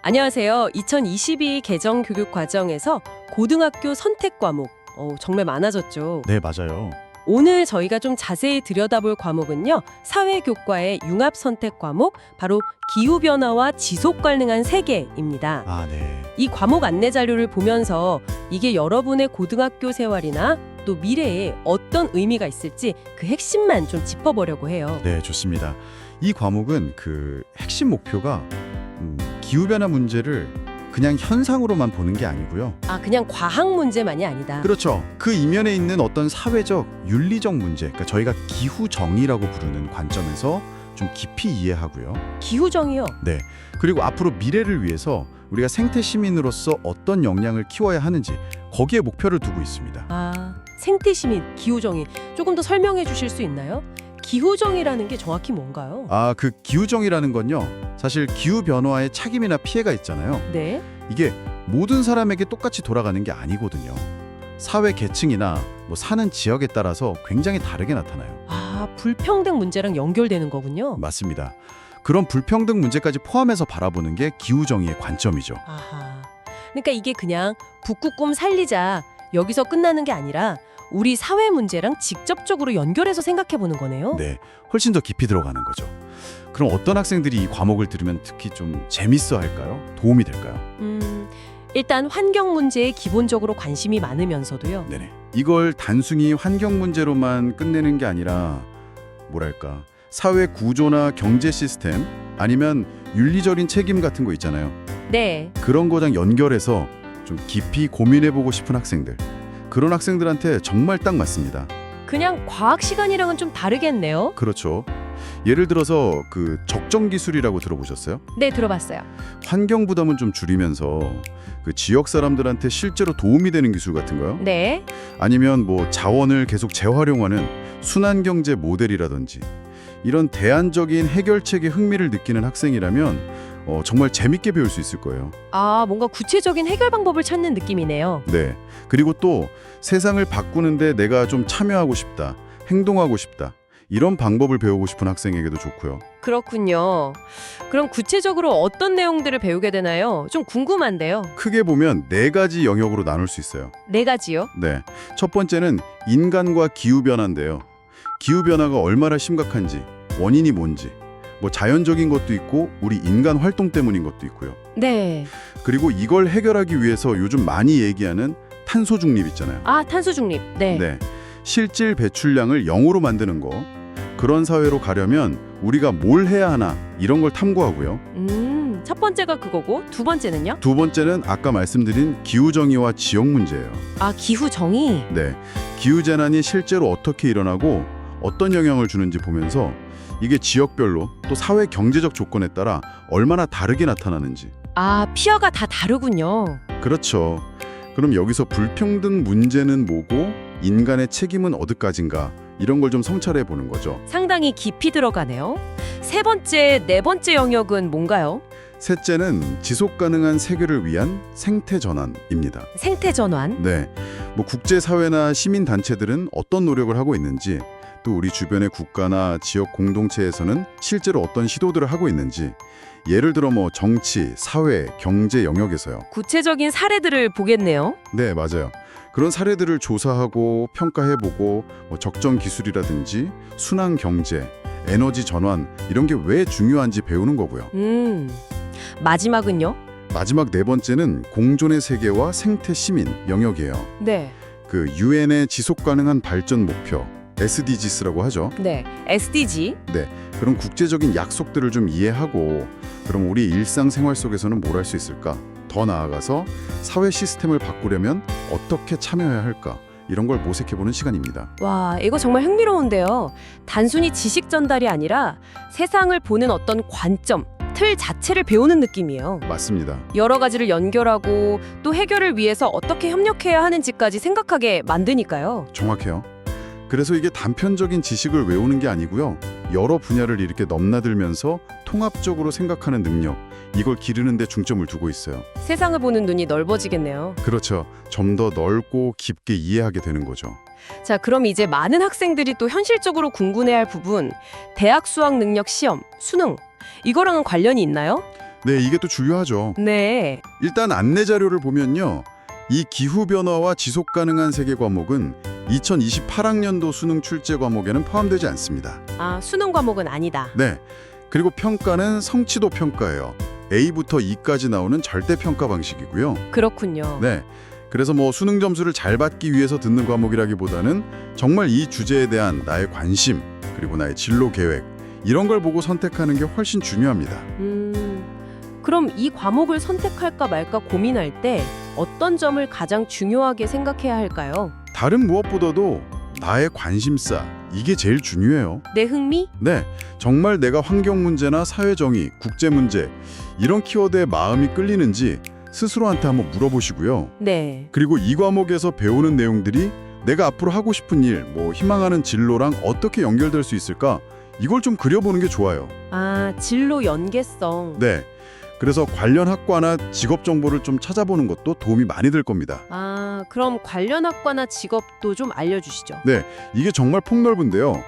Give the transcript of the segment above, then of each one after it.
안녕하세요. 2022 개정 교육 과정에서 고등학교 선택 과목 정말 많아졌죠. 네, 맞아요. 오늘 저희가 좀 자세히 들여다볼 과목은요. 사회교과의 융합 선택 과목, 바로 기후변화와 지속 가능한 세계입니다. 아, 네. 이 과목 안내 자료를 보면서 이게 여러분의 고등학교 생활이나 또 미래에 어떤 의미가 있을지 그 핵심만 좀 짚어보려고 해요. 네, 좋습니다. 이 과목은 핵심 목표가 기후변화 문제를 그냥 현상으로만 보는 게 아니고요. 그냥 과학 문제만이 아니다. 그렇죠. 그 이면에 있는 어떤 사회적, 윤리적 문제, 그러니까 저희가 기후정의라고 부르는 관점에서 좀 깊이 이해하고요. 기후정의요? 네. 그리고 앞으로 미래를 위해서 우리가 생태 시민으로서 어떤 역량을 키워야 하는지 거기에 목표를 두고 있습니다. 생태시민, 기후정의. 조금 더 설명해 주실 수 있나요? 기후정의라는 게 정확히 뭔가요? 그 기후정의라는 건요. 사실 기후변화에 착임이나 피해가 있잖아요. 네. 이게 모든 사람에게 똑같이 돌아가는 게 아니거든요. 사회 계층이나 사는 지역에 따라서 굉장히 다르게 나타나요. 불평등 문제랑 연결되는 거군요. 맞습니다. 그런 불평등 문제까지 포함해서 바라보는 게 기후정의의 관점이죠. 그러니까 이게 그냥 북극곰 살리자 여기서 끝나는 게 아니라 우리 사회 문제랑 직접적으로 연결해서 생각해 보는 거네요. 네, 훨씬 더 깊이 들어가는 거죠. 그럼 어떤 학생들이 이 과목을 들으면 특히 좀 재밌어 할까요? 도움이 될까요? 일단 환경 문제에 기본적으로 관심이 많으면서도요. 네네. 이걸 단순히 환경 문제로만 끝내는 게 아니라 사회 구조나 경제 시스템 아니면 윤리적인 책임 같은 거 있잖아요. 네. 그런 거랑 연결해서 좀 깊이 고민해보고 싶은 학생들. 그런 학생들한테 정말 딱 맞습니다. 그냥 과학 시간이랑은 좀 다르겠네요. 그렇죠. 예를 들어서 적정 기술이라고 들어보셨어요? 네, 들어봤어요. 환경 부담은 좀 줄이면서 지역 사람들한테 실제로 도움이 되는 기술 같은 거요? 네. 아니면 자원을 계속 재활용하는 순환 경제 모델이라든지 이런 대안적인 해결책에 흥미를 느끼는 학생이라면 정말 재밌게 배울 수 있을 거예요. 뭔가 구체적인 해결 방법을 찾는 느낌이네요. 네. 그리고 또 세상을 바꾸는데 내가 좀 참여하고 싶다, 행동하고 싶다. 이런 방법을 배우고 싶은 학생에게도 좋고요. 그렇군요. 그럼 구체적으로 어떤 내용들을 배우게 되나요? 좀 궁금한데요. 크게 보면 4가지 영역으로 나눌 수 있어요. 4가지요? 네. 첫 번째는 인간과 기후변화인데요. 기후변화가 얼마나 심각한지, 원인이 뭔지, 자연적인 것도 있고 우리 인간 활동 때문인 것도 있고요. 네. 그리고 이걸 해결하기 위해서 요즘 많이 얘기하는 탄소 중립 있잖아요. 탄소 중립. 네. 네. 실질 배출량을 0으로 만드는 거. 그런 사회로 가려면 우리가 뭘 해야 하나 이런 걸 탐구하고요. 첫 번째가 그거고 두 번째는요? 두 번째는 아까 말씀드린 기후정의와 지역 문제예요. 기후정의? 네. 기후재난이 실제로 어떻게 일어나고 어떤 영향을 주는지 보면서 이게 지역별로 또 사회 경제적 조건에 따라 얼마나 다르게 나타나는지. 피어가 다 다르군요. 그렇죠. 그럼 여기서 불평등 문제는 뭐고 인간의 책임은 어디까지인가 이런 걸 좀 성찰해 보는 거죠. 상당히 깊이 들어가네요. 세 번째, 네 번째 영역은 뭔가요? 셋째는 지속 가능한 세계를 위한 생태 전환입니다. 생태 전환? 네. 국제사회나 시민단체들은 어떤 노력을 하고 있는지 또 우리 주변의 국가나 지역 공동체에서는 실제로 어떤 시도들을 하고 있는지 예를 들어 정치, 사회, 경제 영역에서요. 구체적인 사례들을 보겠네요. 네, 맞아요. 그런 사례들을 조사하고 평가해보고 적정 기술이라든지 순환 경제, 에너지 전환 이런 게 왜 중요한지 배우는 거고요. 마지막은요? 마지막 4번째는 공존의 세계와 생태 시민 영역이에요. 네. 유엔의 지속 가능한 발전 목표 SDGs라고 하죠. 네. SDG? 네. 그런 국제적인 약속들을 좀 이해하고 그럼 우리 일상생활 속에서는 뭘 할 수 있을까? 더 나아가서 사회 시스템을 바꾸려면 어떻게 참여해야 할까? 이런 걸 모색해보는 시간입니다. 와, 이거 정말 흥미로운데요. 단순히 지식 전달이 아니라 세상을 보는 어떤 관점, 틀 자체를 배우는 느낌이에요. 맞습니다. 여러 가지를 연결하고 또 해결을 위해서 어떻게 협력해야 하는지까지 생각하게 만드니까요. 정확해요. 그래서 이게 단편적인 지식을 외우는 게 아니고요. 여러 분야를 이렇게 넘나들면서 통합적으로 생각하는 능력, 이걸 기르는 데 중점을 두고 있어요. 세상을 보는 눈이 넓어지겠네요. 그렇죠. 좀 더 넓고 깊게 이해하게 되는 거죠. 자, 그럼 이제 많은 학생들이 또 현실적으로 궁금해할 부분, 대학 수학 능력 시험, 수능, 이거랑은 관련이 있나요? 네, 이게 또 중요하죠. 네. 일단 안내 자료를 보면요. 이 기후변화와 지속가능한 세계 과목은 2028학년도 수능 출제 과목에는 포함되지 않습니다. 아, 수능 과목은 아니다. 네. 그리고 평가는 성취도 평가예요. A부터 E까지 나오는 절대 평가 방식이고요. 그렇군요. 네. 그래서 뭐 수능 점수를 잘 받기 위해서 듣는 과목이라기보다는 정말 이 주제에 대한 나의 관심, 그리고 나의 진로 계획, 이런 걸 보고 선택하는 게 훨씬 중요합니다. 그럼 이 과목을 선택할까 말까 고민할 때 어떤 점을 가장 중요하게 생각해야 할까요? 다른 무엇보다도 나의 관심사, 이게 제일 중요해요. 내 흥미? 네, 정말 내가 환경 문제나 사회 정의, 국제 문제 이런 키워드에 마음이 끌리는지 스스로한테 한번 물어보시고요. 네. 그리고 이 과목에서 배우는 내용들이 내가 앞으로 하고 싶은 일, 뭐 희망하는 진로랑 어떻게 연결될 수 있을까? 이걸 좀 그려보는 게 좋아요. 아, 진로 연계성. 네, 그래서 관련 학과나 직업 정보를 좀 찾아보는 것도 도움이 많이 될 겁니다. 아, 그럼 관련 학과나 직업도 좀 알려주시죠. 네, 이게 정말 폭넓은데요.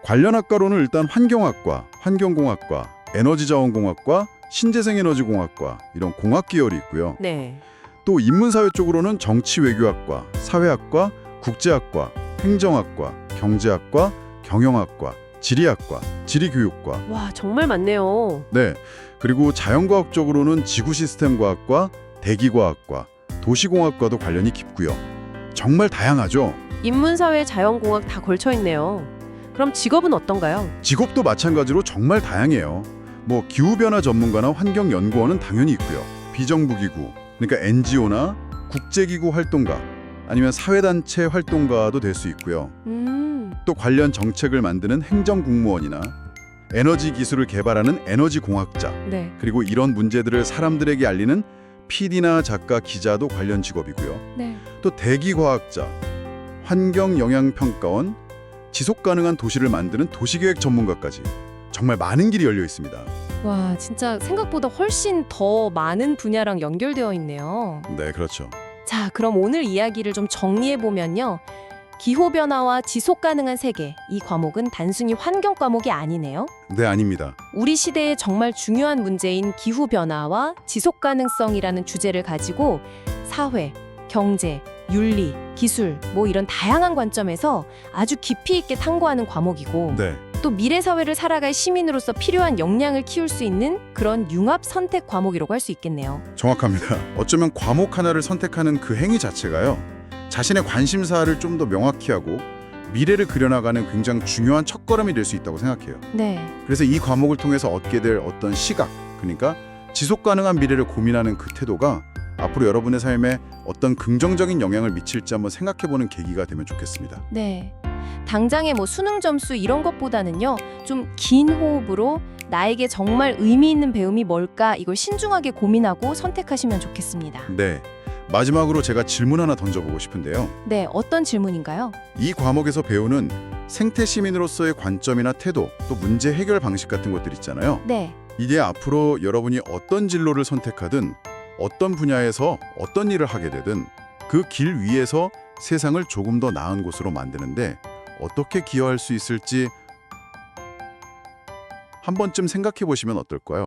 관련 학과로는 일단 환경학과, 환경공학과, 에너지자원공학과, 신재생에너지공학과 이런 공학 계열이 있고요. 네. 또 인문사회 쪽으로는 정치외교학과, 사회학과, 국제학과, 행정학과, 경제학과, 경영학과, 지리학과, 지리교육과. 와, 정말 많네요. 네, 그리고 자연과학 쪽으로는 지구시스템과학과, 대기과학과, 도시공학과도 관련이 깊고요. 정말 다양하죠. 인문사회, 자연공학 다 걸쳐 있네요. 그럼 직업은 어떤가요? 직업도 마찬가지로 정말 다양해요. 뭐 기후변화 전문가나 환경연구원은 당연히 있고요. 비정부기구, 그러니까 NGO나 국제기구 활동가, 아니면 사회단체 활동가도 될 수 있고요. 또 관련 정책을 만드는 행정공무원이나 에너지 기술을 개발하는 에너지공학자, 네. 그리고 이런 문제들을 사람들에게 알리는 PD나 작가, 기자도 관련 직업이고요. 네. 또 대기과학자, 환경영향평가원, 지속가능한 도시를 만드는 도시계획 전문가까지 정말 많은 길이 열려 있습니다. 와, 진짜 생각보다 훨씬 더 많은 분야랑 연결되어 있네요. 네, 그렇죠. 자, 그럼 오늘 이야기를 좀 정리해 보면요. 기후변화와 지속가능한 세계, 이 과목은 단순히 환경 과목이 아니네요. 네, 아닙니다. 우리 시대의 정말 중요한 문제인 기후변화와 지속가능성이라는 주제를 가지고 사회, 경제, 윤리, 기술 뭐 이런 다양한 관점에서 아주 깊이 있게 탐구하는 과목이고 네, 또 미래 사회를 살아갈 시민으로서 필요한 역량을 키울 수 있는 그런 융합 선택 과목이라고 할 수 있겠네요. 정확합니다. 어쩌면 과목 하나를 선택하는 그 행위 자체가요. 자신의 관심사를 좀 더 명확히 하고 미래를 그려나가는 굉장히 중요한 첫걸음이 될 수 있다고 생각해요. 네. 그래서 이 과목을 통해서 얻게 될 어떤 시각, 그러니까 지속가능한 미래를 고민하는 그 태도가 앞으로 여러분의 삶에 어떤 긍정적인 영향을 미칠지 한번 생각해보는 계기가 되면 좋겠습니다. 네. 당장의 뭐 수능 점수 이런 것보다는요. 좀 긴 호흡으로 나에게 정말 의미 있는 배움이 뭘까 이걸 신중하게 고민하고 선택하시면 좋겠습니다. 네, 마지막으로 제가 질문 하나 던져보고 싶은데요. 네, 어떤 질문인가요? 이 과목에서 배우는 생태 시민으로서의 관점이나 태도, 또 문제 해결 방식 같은 것들 있잖아요. 네. 이게 앞으로 여러분이 어떤 진로를 선택하든 어떤 분야에서 어떤 일을 하게 되든 그 길 위에서 세상을 조금 더 나은 곳으로 만드는데 어떻게 기여할 수 있을지 한 번쯤 생각해 보시면 어떨까요?